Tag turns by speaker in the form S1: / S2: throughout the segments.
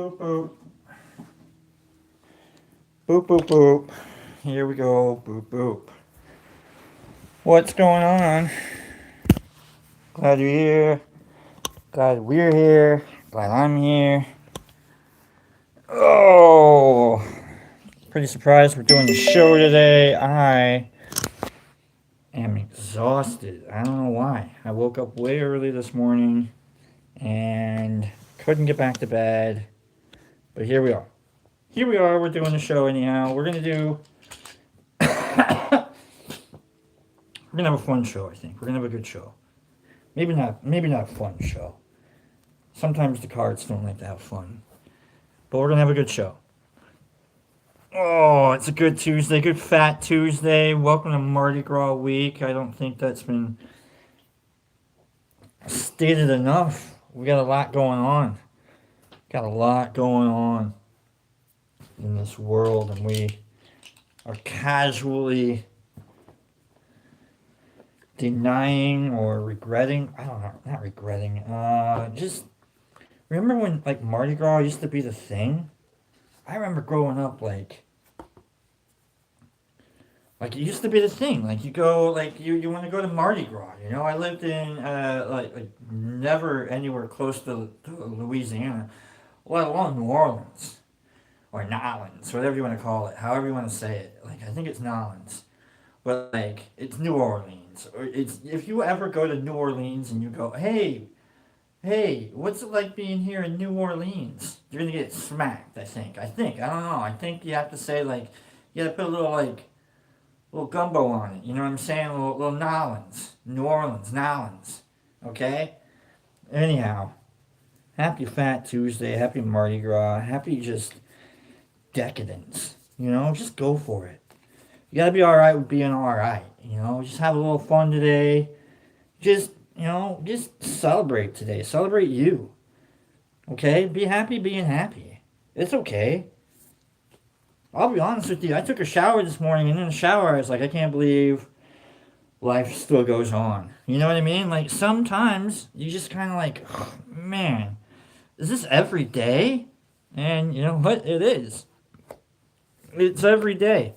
S1: Boop, boop. Boop, boop, boop. Here we go. Boop, boop. What's going on? Glad you're here. Glad we're here. Glad I'm here. Oh, pretty surprised we're doing the show today. I am exhausted. I don't know why. I woke up way early this morning and couldn't get back to bed. But here we are. Here we are. We're doing the show anyhow. We're gonna do. We're gonna have a fun show. I think we're gonna have a good show. Maybe not. Maybe not a fun show. Sometimes the cards don't like to have fun. But we're gonna have a good show. Oh, it's a good Tuesday, good fat Tuesday. Welcome to Mardi Gras week. I don't think that's been stated enough. We got a lot going on. Got a lot going on in this world, and we are casually denying or regretting. I don't know, not regretting. Just remember when like Mardi Gras used to be the thing? I remember growing up like it used to be the thing. Like you go like you want to go to Mardi Gras. You know, I lived in like never anywhere close to Louisiana, let alone New Orleans or Nolens, whatever you want to call it, however you want to say it. Like I think it's Nolens, but like it's New Orleans. Or it's if you ever go to New Orleans and you go, hey, what's it like being here in New Orleans? You're gonna get smacked. I think. I don't know. I think you have to say like you gotta put a little like little gumbo on it. You know what I'm saying? A little Nolens. New Orleans, Nolens. Okay? Anyhow, happy Fat Tuesday, happy Mardi Gras, happy just decadence. You know, just go for it. You gotta be alright with being alright. You know, just have a little fun today. Just, just celebrate today. Celebrate you. Okay? Be happy being happy. It's okay. I'll be honest with you. I took a shower this morning, and in the shower, I was like, I can't believe life still goes on. You know what I mean? Like, sometimes you just kind of like, oh, man, is this every day? And you know what? It is. It's every day.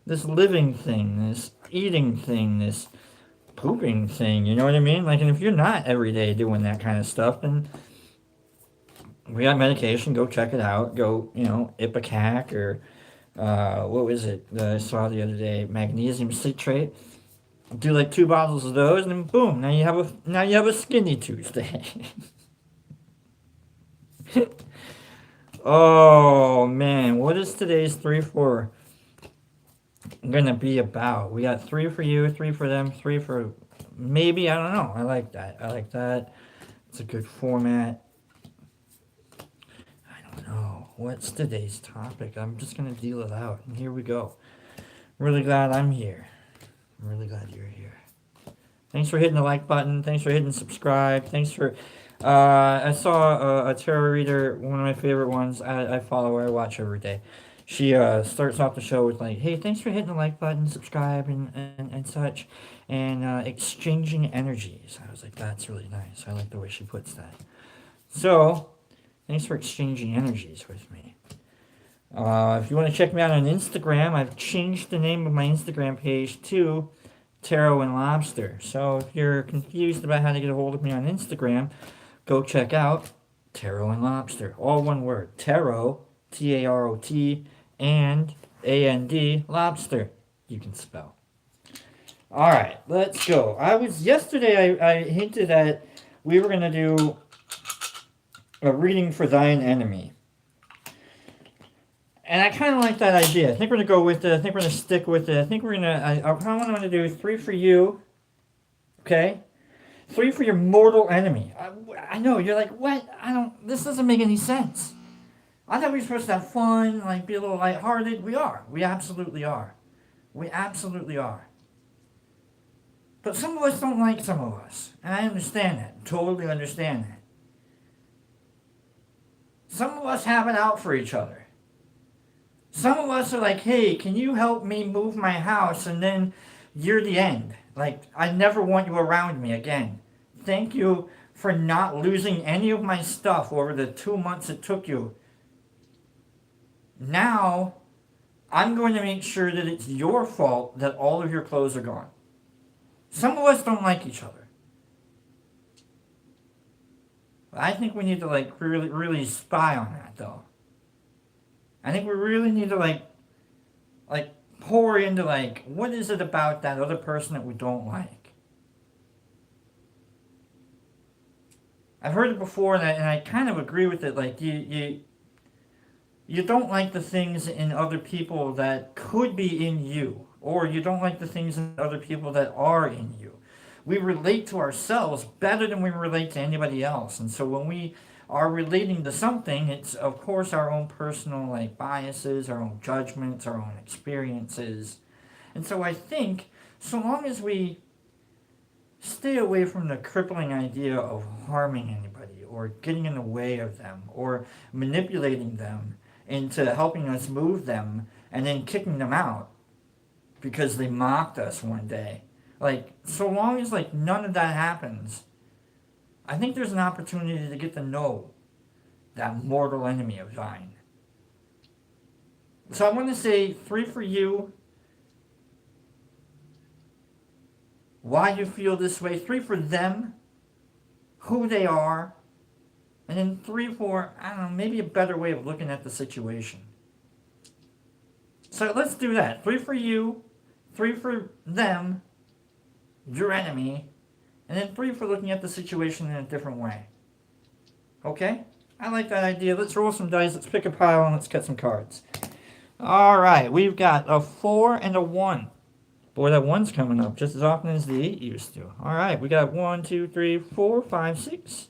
S1: This living thing, this eating thing, this pooping thing. You know what I mean? Like, and if you're not every day doing that kind of stuff, then we got medication. Go check it out. Go, Ipecac or what was it that I saw the other day? Magnesium citrate. Do like 2 bottles of those, and then boom! Now you have a skinny Tuesday. Oh man, what is today's 3-4 gonna be about? We got 3 for you, 3 for them, 3 for maybe. I don't know. I like that. It's a good format. No, what's today's topic? I'm just gonna deal it out, and here we go. Really glad I'm here. I'm really glad you're here. Thanks for hitting the like button. Thanks for hitting subscribe. Thanks for. I saw a tarot reader, one of my favorite ones. I follow her. I watch her every day. She starts off the show with like, "Hey, thanks for hitting the like button, subscribe, and such, and exchanging energies." I was like, "That's really nice. I like the way she puts that." So. Thanks for exchanging energies with me. If you want to check me out on Instagram, I've changed the name of my Instagram page to Tarot and Lobster. So if you're confused about how to get a hold of me on Instagram, go check out Tarot and Lobster. All one word. Tarot, Tarot, and And, Lobster. You can spell. All right, let's go. Yesterday I hinted that we were going to do a reading for thine enemy. And I kind of like that idea. I think we're going to go with it. I think we're going to stick with it. I think we're going to, I kind of want to do 3 for you. Okay? 3 for your mortal enemy. I know, you're like, what? This doesn't make any sense. I thought we were supposed to have fun, like be a little lighthearted. We are. We absolutely are. We absolutely are. But some of us don't like some of us. And I understand that. Totally understand that. Some of us have it out for each other. Some of us are like, hey, can you help me move my house? And then you're the end. Like, I never want you around me again. Thank you for not losing any of my stuff over the 2 months it took you Now I'm going to make sure that it's your fault that all of your clothes are gone. Some of us don't like each other. I think we need to like really spy on that though. I think we really need to like pour into like what is it about that other person that we don't like. I've heard it before and I kind of agree with it. Like you don't like the things in other people that could be in you, or you don't like the things in other people that are in you. We relate to ourselves better than we relate to anybody else, and so when we are relating to something, it's of course our own personal like biases, our own judgments, our own experiences, and so I think so long as we stay away from the crippling idea of harming anybody or getting in the way of them or manipulating them into helping us move them and then kicking them out because they mocked us one day. Like, so long as like none of that happens, I think there's an opportunity to get to know that mortal enemy of thine. So I want to say 3 for you, why you feel this way, 3 for them, who they are, and then 3 for, I don't know, maybe a better way of looking at the situation. So let's do that. 3 for you, 3 for them, your enemy, and then 3 for looking at the situation in a different way. Okay? I like that idea. Let's roll some dice, let's pick a pile, and let's cut some cards. Alright, we've got a 4 and a 1. Boy, that 1's coming up just as often as the 8 used to. Alright, we got 1, 2, 3, 4, 5, 6.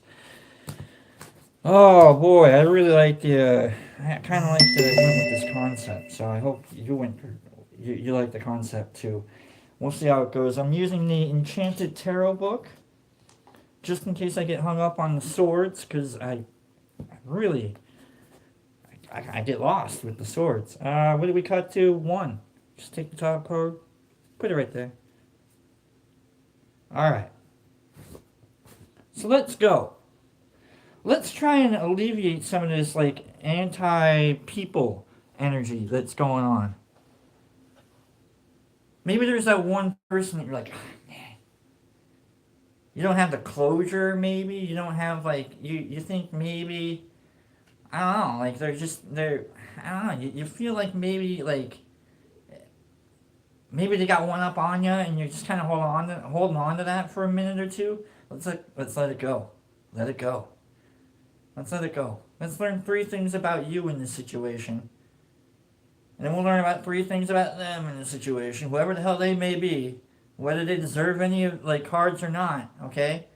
S1: Oh boy, I really like the. I kind of like the went with this concept, so I hope you went. You like the concept too. We'll see how it goes. I'm using the Enchanted Tarot book, just in case I get hung up on the swords, because I really I get lost with the swords. What did we cut to? 1. Just take the top card, put it right there. All right. So let's go. Let's try and alleviate some of this like anti-people energy that's going on. Maybe there's that one person that you're like, oh, man. You don't have the closure. Maybe you don't have like you think maybe I don't know. Like they're I don't know. You feel like maybe they got one up on you, and you're just kind of holding on to that for a minute or two. Let's let it go. Let it go. Let's let it go. Let's learn 3 things about you in this situation. And then we'll learn about 3 things about them in this situation, whoever the hell they may be, whether they deserve any of like cards or not, okay?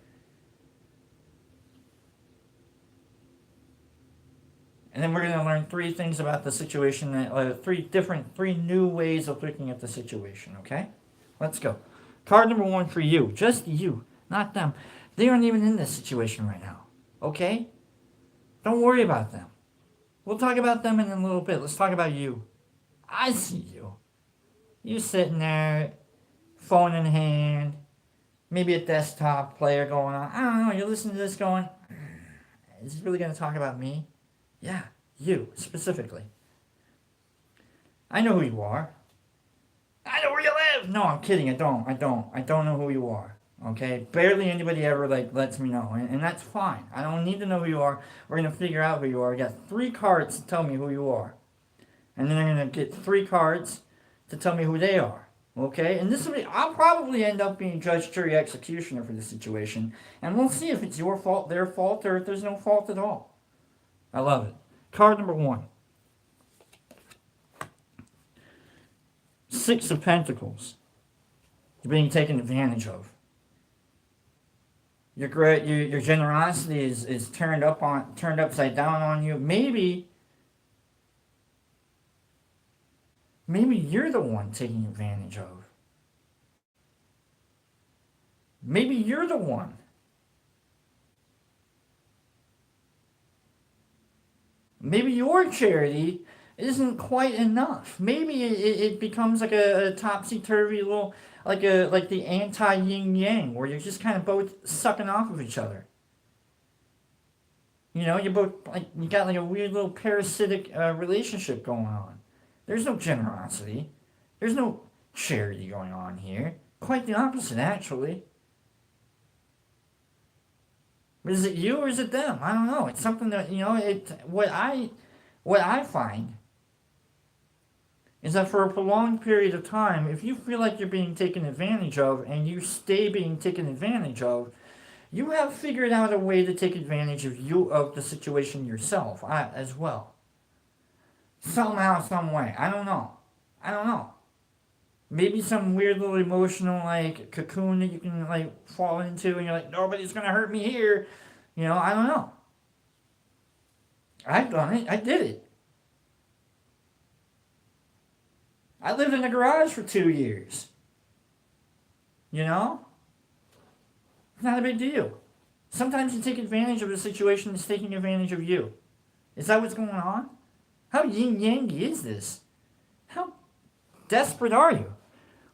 S1: And then we're going to learn 3 things about the situation, that 3 new ways of looking at the situation, okay? Let's go. Card number 1 for you, just you, not them. They aren't even in this situation right now, okay? Don't worry about them. We'll talk about them in a little bit. Let's talk about you. I see you. You sitting there, phone in hand, maybe a desktop player going on. I don't know. You're listening to this going, is this really going to talk about me? Yeah, you, specifically. I know who you are. I know where you live. No, I'm kidding. I don't know who you are. Okay, barely anybody ever like lets me know, and that's fine. I don't need to know who you are. We're gonna figure out who you are. I got 3 cards to tell me who you are, and then I'm gonna get 3 cards to tell me who they are. Okay, and this will be. I'll probably end up being judge, jury, executioner for this situation, and we'll see if it's your fault, their fault, or if there's no fault at all. I love it. Card number 1. 6 of Pentacles. You're being taken advantage of. Your generosity is turned upside down on you. Maybe you're the one taking advantage of. Maybe you're the one. Maybe your charity isn't quite enough. Maybe it becomes like a topsy-turvy little, like the anti-yin-yang, where you're just kind of both sucking off of each other. You know, you both like you got like a weird little parasitic relationship going on. There's no generosity. There's no charity going on here. Quite the opposite, actually. But is it you or is it them? I don't know. It's something that what I find is that for a prolonged period of time, if you feel like you're being taken advantage of and you stay being taken advantage of, you have figured out a way to take advantage of the situation yourself as well. Somehow, some way. I don't know. I don't know. Maybe some weird little emotional like cocoon that you can like fall into and you're like, nobody's gonna hurt me here. I don't know. I've done it. I did it. I lived in a garage for 2 years. You know? It's not a big deal. Sometimes you take advantage of a situation that's taking advantage of you. Is that what's going on? How yin yang is this? How desperate are you?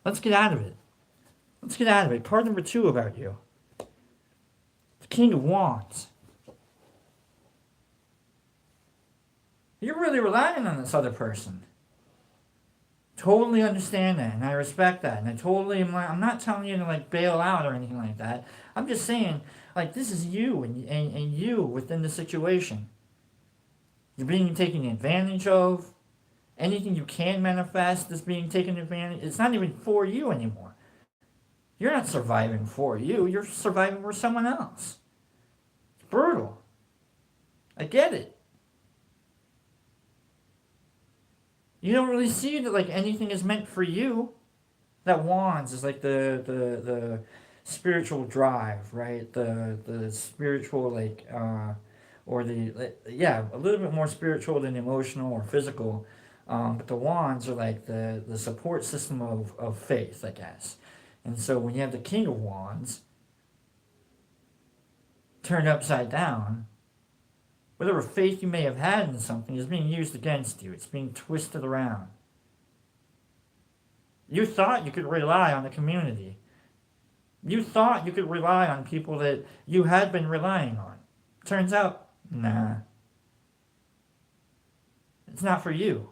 S1: Let's get out of it. Let's get out of it. Card number 2 about you. The King of Wands. You're really relying on this other person. Totally understand that, and I respect that, and I totally am. I'm not telling you to like bail out or anything like that. I'm just saying, like, this is you and you within the situation. You're being taken advantage of. Anything you can manifest is being taken advantage. It's not even for you anymore. You're not surviving for you. You're surviving for someone else. It's brutal. I get it. You don't really see that like anything is meant for you. That wands is like the spiritual drive, right? The spiritual or a little bit more spiritual than emotional or physical. But the wands are like the support system of faith, I guess. And so when you have the King of Wands turned upside down, whatever faith you may have had in something is being used against you. It's being twisted around. You thought you could rely on the community. You thought you could rely on people that you had been relying on. Turns out, nah. It's not for you.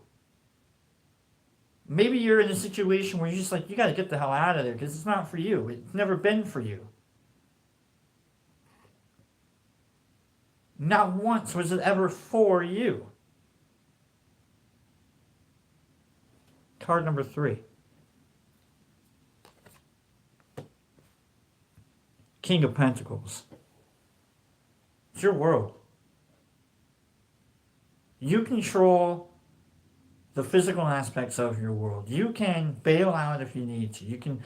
S1: Maybe you're in a situation where you're just like, you gotta get the hell out of there because it's not for you. It's never been for you. Not once was it ever for you. Card number 3. King of Pentacles. It's your world. You control the physical aspects of your world. You can bail out if you need to. You can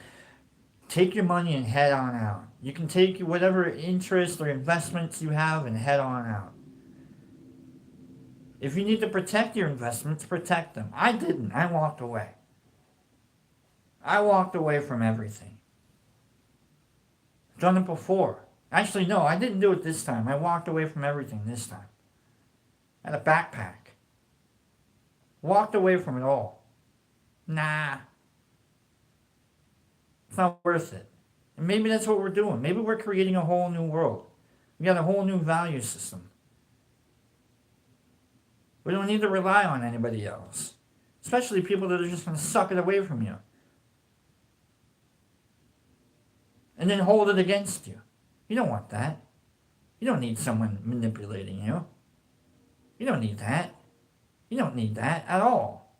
S1: take your money and head on out. You can take whatever interest or investments you have and head on out. If you need to protect your investments, protect them. I didn't. I walked away. I walked away from everything. I've done it before. Actually, no, I didn't do it this time. I walked away from everything this time. I had a backpack. Walked away from it all. Nah. It's not worth it. And maybe that's what we're doing. Maybe we're creating a whole new world. We got a whole new value system. We don't need to rely on anybody else. Especially people that are just going to suck it away from you. And then hold it against you. You don't want that. You don't need someone manipulating you. You don't need that. You don't need that at all.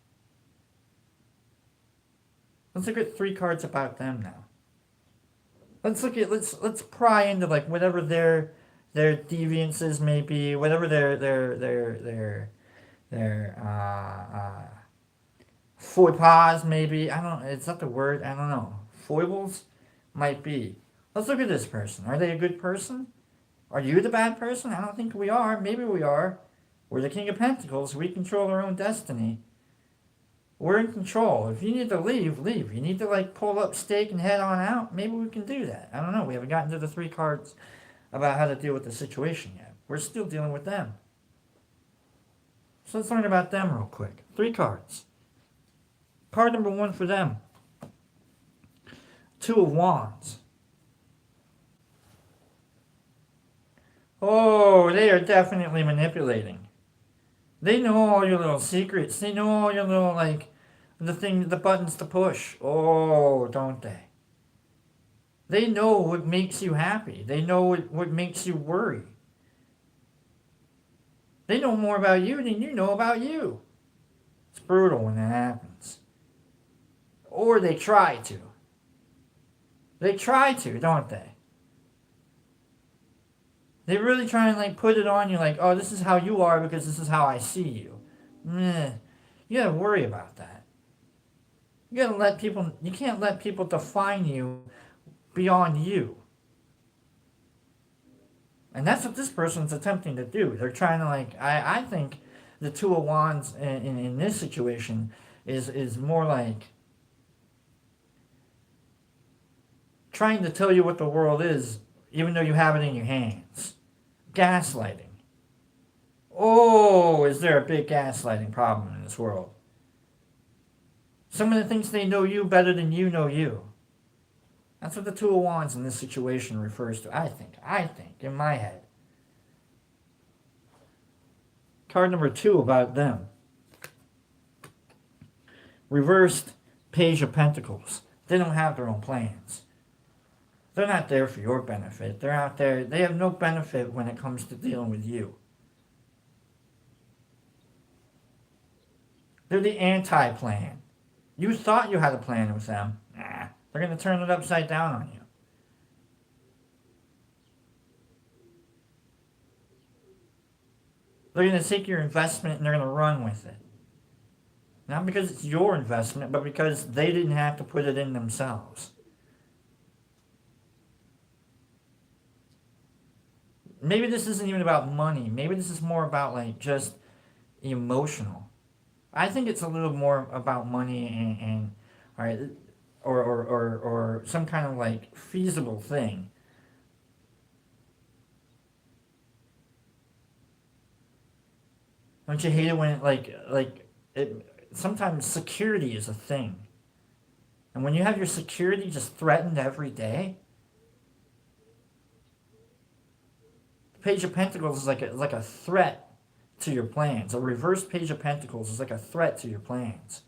S1: Let's look at 3 cards about them now. Let's pry into like whatever their deviances may be, whatever their faux pas maybe. I don't. It's not the word. I don't know. Foibles might be. Let's look at this person. Are they a good person? Are you the bad person? I don't think we are. Maybe we are. We're the King of Pentacles. We control our own destiny. We're in control. If you need to leave, leave. You need to like pull up stake and head on out, maybe we can do that. I don't know. We haven't gotten to the 3 cards about how to deal with the situation yet. We're still dealing with them. So let's learn about them real quick. 3 cards. Card number 1 for them. 2 of Wands. Oh, they are definitely manipulating. They know all your little secrets. They know all your little, like, the buttons to push. Oh, don't they? They know what makes you happy. They know what makes you worry. They know more about you than you know about you. It's brutal when that happens. Or they try to. They try to, don't they? They really try and like put it on you like, oh, this is how you are because this is how I see you. Meh. You gotta worry about that. You can't let people define you beyond you. And that's what this person's attempting to do. They're trying to like, I think the Two of Wands in this situation is more like trying to tell you what the world is, even though you have it in your hands. Gaslighting. Oh, is there a big gaslighting problem in this world? Someone that thinks they know you better than you know you. That's what the Two of Wands in this situation refers to, I think. In my head. Card number 2 about them. Reversed Page of Pentacles. They don't have their own plans. They're not there for your benefit. They're out there, they have no benefit when it comes to dealing with you. They're the anti-plan. You thought you had a plan with them. Nah, they're going to turn it upside down on you. They're going to take your investment and they're going to run with it. Not because it's your investment, but because they didn't have to put it in themselves. Maybe this isn't even about money. Maybe this is more about like just emotional. I think it's a little more about money and all right, or some kind of like feasible thing. Don't you hate it when it like it? Sometimes security is a thing, and when you have your security just threatened every day, the Page of Pentacles is like a threat to your plans. A reversed Page of Pentacles is like a threat to your plans,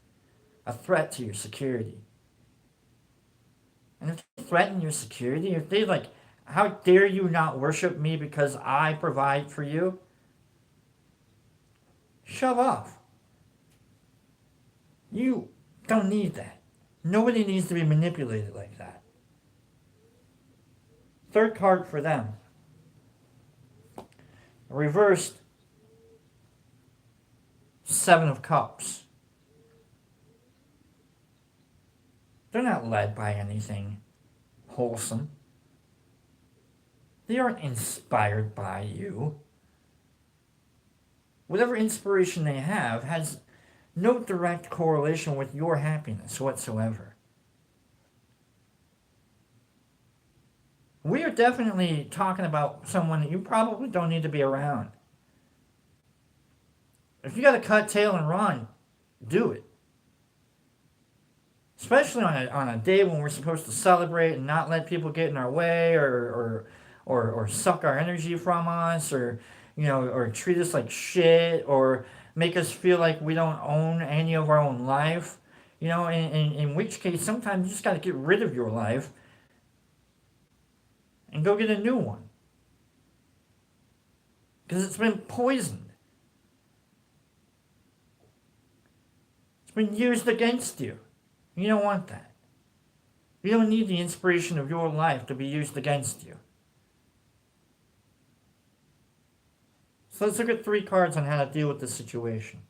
S1: a threat to your security. And if they threaten your security, if they like, how dare you not worship me because I provide for you? Shove off. You don't need that. Nobody needs to be manipulated like that. Third card for them. Reversed Seven of Cups. They're not led by anything wholesome. They aren't inspired by you. Whatever inspiration they have has no direct correlation with your happiness whatsoever. We are definitely talking about someone that you probably don't need to be around. If you got to cut tail and run, do it. Especially on a day when we're supposed to celebrate and not let people get in our way or suck our energy from us or treat us like shit or make us feel like we don't own any of our own life. In which case sometimes you just got to get rid of your life and go get a new one. Because it's been poisoned. It's been used against you. You don't want that. You don't need the inspiration of your life to be used against you. So let's look at 3 cards on how to deal with this situation.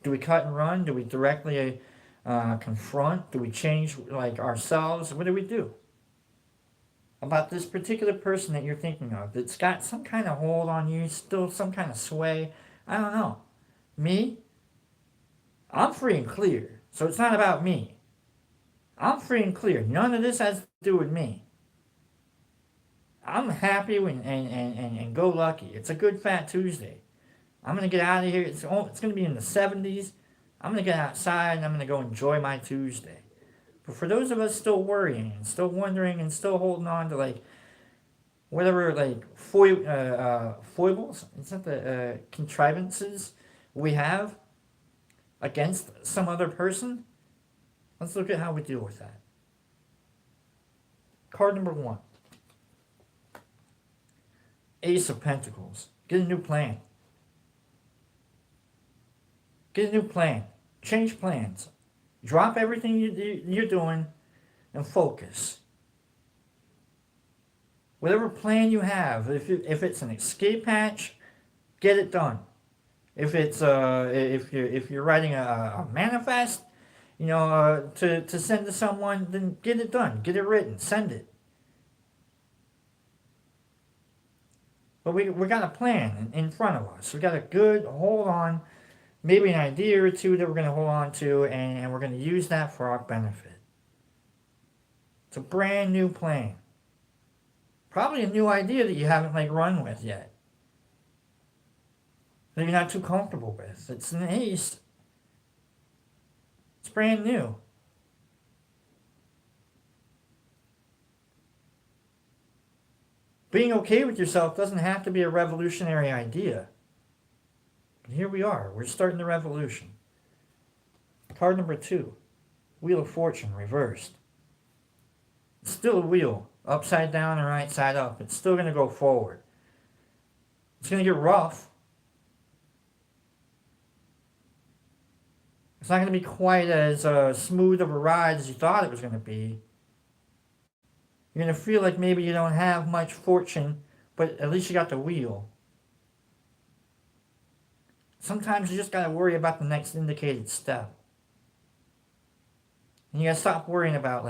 S1: Do we cut and run? Do we directly confront? Do we change like ourselves? What do we do about this particular person that you're thinking of that's got some kind of hold on you, still some kind of sway? I don't know. Me? I'm free and clear. So it's not about me. I'm free and clear. None of this has to do with me. I'm happy and go lucky. It's a good fat Tuesday. I'm going to get out of here. It's going to be in the 70s. I'm going to get outside and I'm going to go enjoy my Tuesday. But for those of us still worrying and still wondering and still holding on to like, whatever like foibles, is that the contrivances we have against some other person. Let's look at how we deal with that. Card number one, Ace of Pentacles. Get a new plan. Get a new plan. Change plans. Drop everything you're doing and focus. Whatever plan you have, if it's an escape hatch, get it done. If you're writing a manifest, to send to someone, then get it done. Get it written. Send it. But we got a plan in front of us. We got a good hold on, maybe an idea or two that we're going to hold on to, and we're going to use that for our benefit. It's a brand new plan. Probably a new idea that you haven't run with yet. That you're not too comfortable with. It's an ace. It's brand new. Being okay with yourself doesn't have to be a revolutionary idea. But here we are. We're starting the revolution. Card number two, Wheel of Fortune reversed. It's still a wheel, upside down and right side up. It's still going to go forward. It's going to get rough. It's not going to be quite as smooth of a ride as you thought it was going to be. You're going to feel like maybe you don't have much fortune, but at least you got the wheel. Sometimes you just got to worry about the next indicated step. And you got to stop worrying about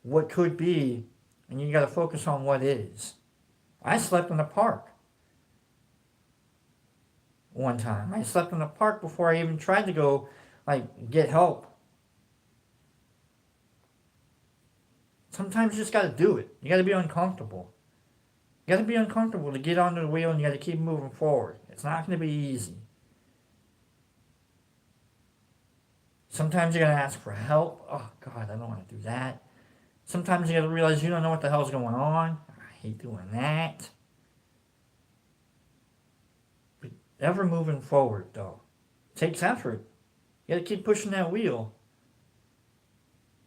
S1: what could be, and you got to focus on what is. I slept in the park one time. I slept in the park before I even tried to go get help. Sometimes you just got to do it. You got to be uncomfortable. You got to be uncomfortable to get onto the wheel, and you got to keep moving forward. It's not going to be easy. Sometimes you're going to ask for help. Oh, God, I don't want to do that. Sometimes you got to realize you don't know what the hell's going on. I hate doing that. But ever moving forward, though, takes effort. You got to keep pushing that wheel.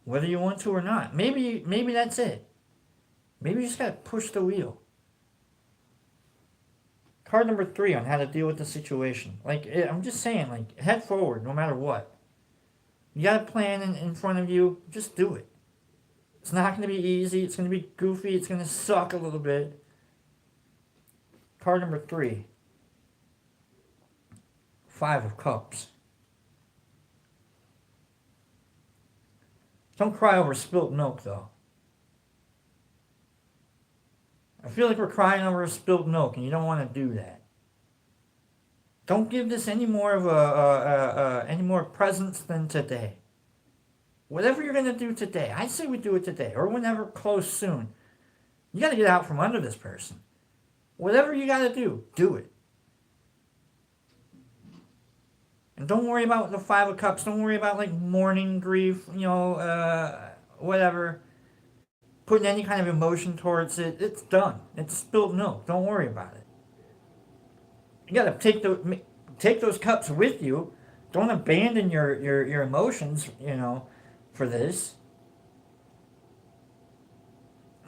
S1: Whether you want to or not. Maybe that's it. Maybe you just got to push the wheel. Card number three on how to deal with the situation. I'm just saying, head forward no matter what. You got a plan in front of you, just do it. It's not going to be easy. It's going to be goofy. It's going to suck a little bit. Card number three. Five of Cups. Don't cry over spilt milk, though. I feel like we're crying over spilt milk, and you don't want to do that. Don't give this any more of any more presents than today. Whatever you're going to do today, I say we do it today, or whenever close soon. You got to get out from under this person. Whatever you got to do it. And don't worry about the Five of Cups. Don't worry about mourning, grief, whatever. Putting any kind of emotion towards it. It's done. It's spilled milk. Don't worry about it. You gotta take those cups with you. Don't abandon your emotions, for this.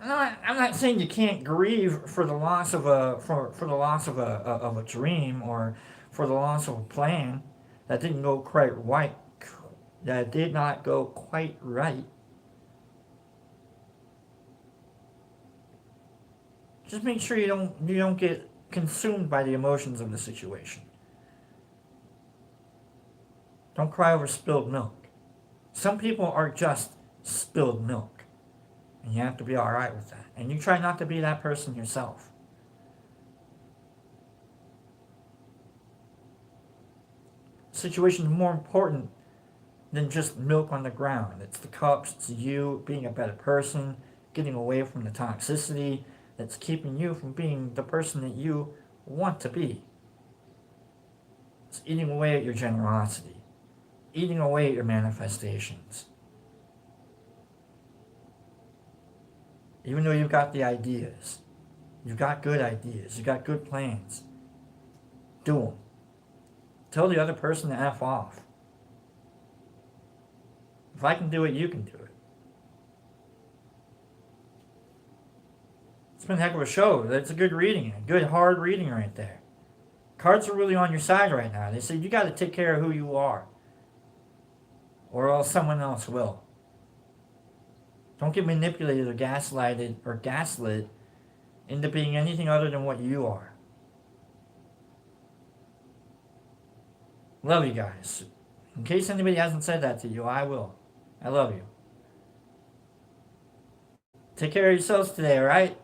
S1: I'm not saying you can't grieve for the loss of a dream, or for the loss of a plan that didn't go quite right. That did not go quite right. Just make sure you don't get consumed by the emotions of the situation. Don't cry over spilled milk. Some people are just spilled milk. And you have to be alright with that. And you try not to be that person yourself. The situation is more important than just milk on the ground. It's the cups, it's you being a better person, getting away from the toxicity that's keeping you from being the person that you want to be. It's eating away at your generosity, eating away at your manifestations. Even though you've got the ideas, You've got good ideas. You've got good plans. Do them. Tell the other person to F off. If I can do it, you can do it. It's been a heck of a show. That's a good reading. A good hard reading right there. Cards are really on your side right now. They say you got to take care of who you are, or else someone else will. Don't get manipulated or gaslighted or gaslit into being anything other than what you are. Love you guys. In case anybody hasn't said that to you, I will. I love you. Take care of yourselves today, alright?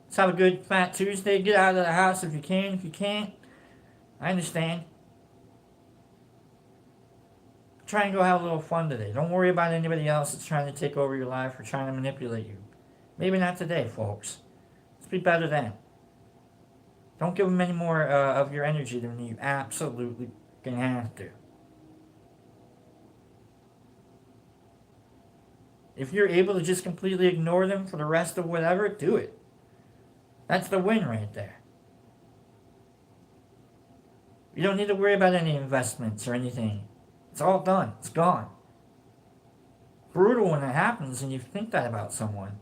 S1: Let's have a good fat Tuesday. Get out of the house if you can. If you can't, I understand. Try and go have a little fun today. Don't worry about anybody else that's trying to take over your life or trying to manipulate you. Maybe not today, folks. Let's be better then. Don't give them any more of your energy than you absolutely can have to. If you're able to just completely ignore them for the rest of whatever, do it. That's the win right there. You don't need to worry about any investments or anything. It's all done. It's gone. Brutal when it happens and you think that about someone.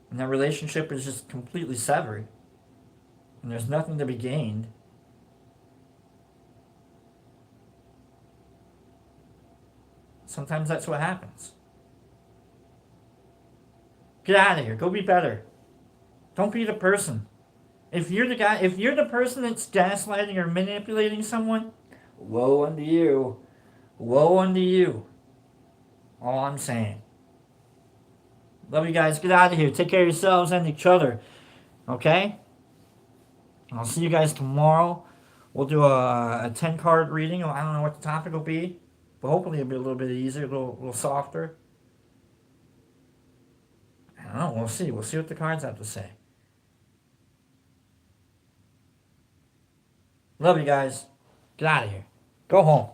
S1: And that relationship is just completely severed. And there's nothing to be gained. Sometimes that's what happens. Get out of here. Go be better. Don't be the person. If you're the person that's gaslighting or manipulating someone, woe unto you. Woe unto you. All I'm saying. Love you guys. Get out of here. Take care of yourselves and each other. Okay? I'll see you guys tomorrow. We'll do a 10 card reading. I don't know what the topic will be, but hopefully it'll be a little bit easier, a little softer. I don't know. We'll see. We'll see what the cards have to say. Love you guys. Get out of here. Go home.